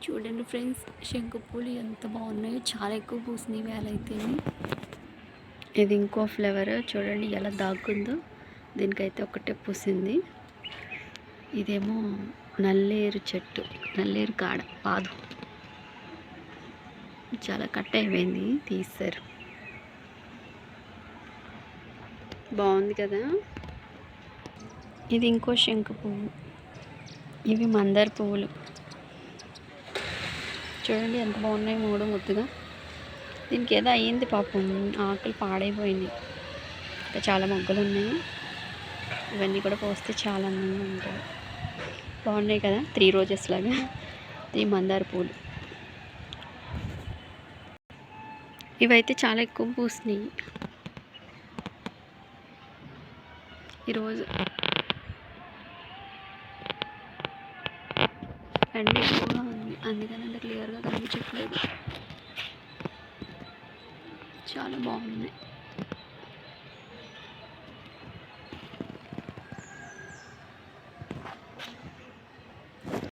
చూడండి ఫ్రెండ్స్, శంకు పూలు ఎంత బాగున్నాయో, చాలా ఎక్కువ పూసినాయి వేలైతే. ఇది ఇంకో ఫ్లేవర్ చూడండి ఎలా దాక్కుందో. దీనికైతే ఒకటే పూసింది. ఇదేమో నల్లేరు చెట్టు, నల్లేరు కాడ పాదు, చాలా కట్ అయిపోయింది, తీస్తారు. బాగుంది కదా. ఇది ఇంకో శంకు పువ్వు. ఇవి మందార పువ్వులు చూడండి ఎంత బాగున్నాయి, మూడు ముద్దుగా. దీనికి ఏదో అయ్యింది పాపం, ఆకులు పాడైపోయింది. ఇంకా చాలా మొగ్గలు ఉన్నాయి. ఇవన్నీ కూడా పోస్తే చాలా అందంగా ఉంటాయి. బాగున్నాయి కదా, 3 రోజెస్ లాగా. ఈ మందార పూలు ఇవైతే చాలా ఎక్కువ పూసినాయి ఈరోజు. ఎండ ఎక్కువగా ఉంది, అందుకని అంత క్లియర్గా కనిపించట్లేదు. చాలా బాగున్నాయి.